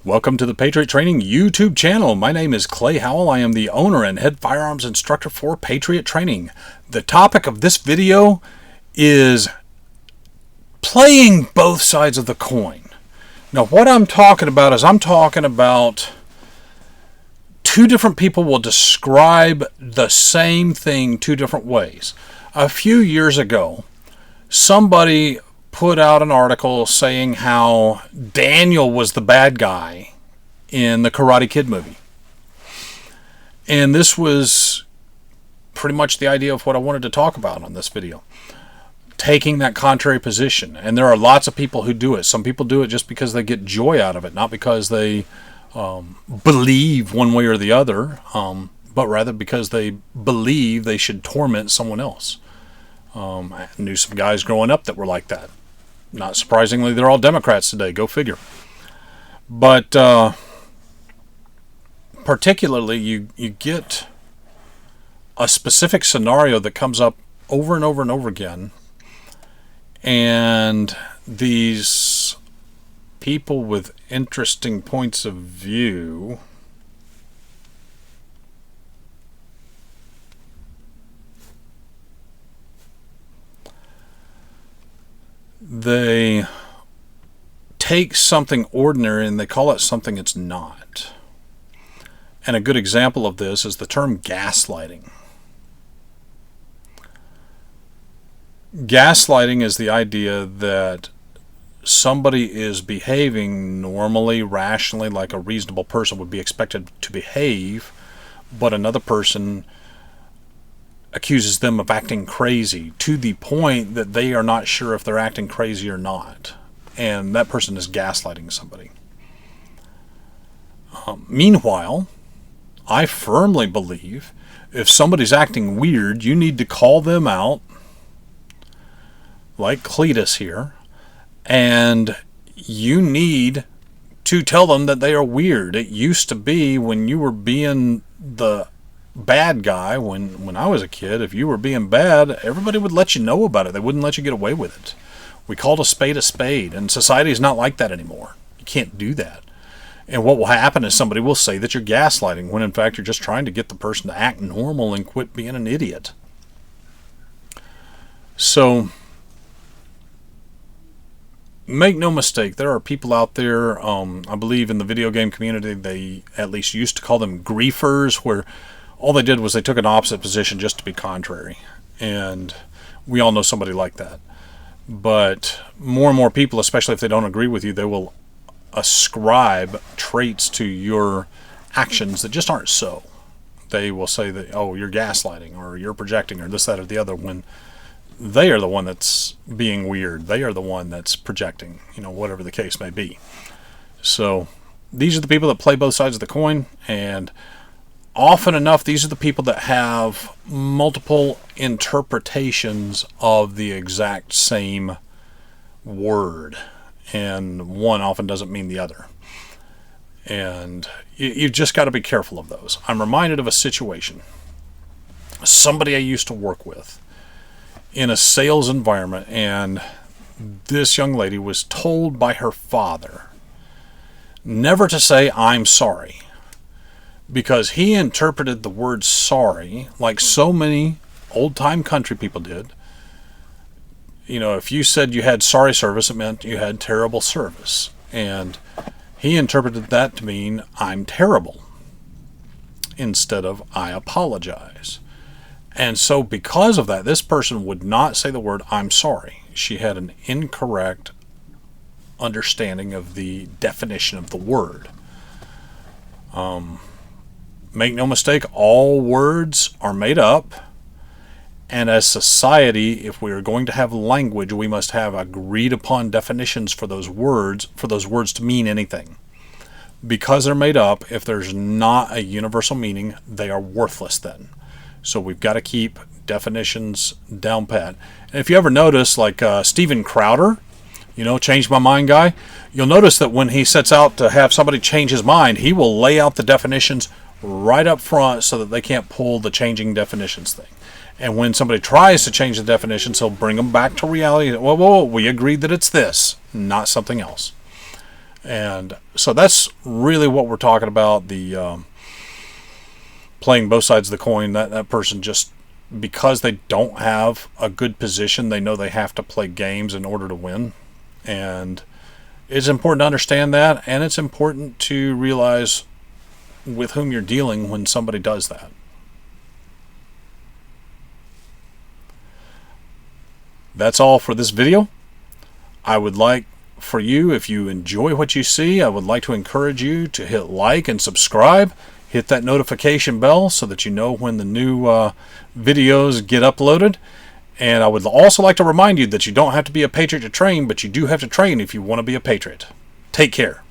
Welcome to the Patriot Training YouTube channel. My name is Clay Howell. I am the owner and head firearms instructor for Patriot Training. The topic of this video is playing both sides of the coin. Now, what I'm talking about is two different people will describe the same thing two different ways. A few years ago, somebody put out an article saying how Daniel was the bad guy in the Karate Kid movie. And this was pretty much the idea of what I wanted to talk about on this video. Taking that contrary position. And there are lots of people who do it. Some people do it just because they get joy out of it, not because they believe one way or the other, but rather because they believe they should torment someone else. I knew some guys growing up that were like that. Not surprisingly, they're all Democrats today. Go figure. But particularly, you get a specific scenario that comes up over and over and over again. And these people with interesting points of view they take something ordinary and they call it something it's not. And a good example of this is the term gaslighting. Gaslighting is the idea that somebody is behaving normally, rationally, like a reasonable person would be expected to behave, but another person accuses them of acting crazy to the point that they are not sure if they're acting crazy or not. And that person is gaslighting somebody. Meanwhile, I firmly believe if somebody's acting weird, you need to call them out, like Cletus here, and you need to tell them that they are weird. It used to be when you were being the bad guy, when I was a kid, if you were being bad, everybody would let you know about it. They wouldn't let you get away with it. We called a spade, and society is not like that anymore. You can't do that. And what will happen is somebody will say that you're gaslighting, when in fact you're just trying to get the person to act normal and quit being an idiot. So, make no mistake, there are people out there, I believe in the video game community, they at least used to call them griefers, where all they did was they took an opposite position just to be contrary. And we all know somebody like that. But more and more people, especially if they don't agree with you, they will ascribe traits to your actions that just aren't so. They will say that, oh, you're gaslighting, or you're projecting, or this, that, or the other, when they are the one that's being weird. They are the one that's projecting, whatever the case may be. So these are the people that play both sides of the coin, and often enough, these are the people that have multiple interpretations of the exact same word, and one often doesn't mean the other. And you've just got to be careful of those. I'm reminded of a situation. Somebody I used to work with in a sales environment, and this young lady was told by her father never to say, "I'm sorry," because he interpreted the word sorry like so many old-time country people did. If you said you had sorry service, it meant you had terrible service. And he interpreted that to mean, "I'm terrible," instead of "I apologize." And so because of that, this person would not say the word "I'm sorry." She had an incorrect understanding of the definition of the word. Make no mistake, all words are made up. And as society, if we are going to have language, we must have agreed upon definitions for those words to mean anything. Because they're made up, if there's not a universal meaning, they are worthless then. So we've got to keep definitions down pat. And if you ever notice, like Steven Crowder, Change My Mind guy, you'll notice that when he sets out to have somebody change his mind, he will lay out the definitions right up front so that they can't pull the changing definitions thing. And when somebody tries to change the definitions, he'll bring them back to reality. Whoa, we agreed that it's this, not something else. And so that's really what we're talking about, the playing both sides of the coin. That person just, because they don't have a good position, they know they have to play games in order to win. And it's important to understand that, and it's important to realize with whom you're dealing when somebody does that. That's all for this video. I would like for you, if you enjoy what you see, I would like to encourage you to hit like and subscribe. Hit that notification bell so that you know when the new videos get uploaded. And I would also like to remind you that you don't have to be a patriot to train, but you do have to train if you want to be a patriot. Take care.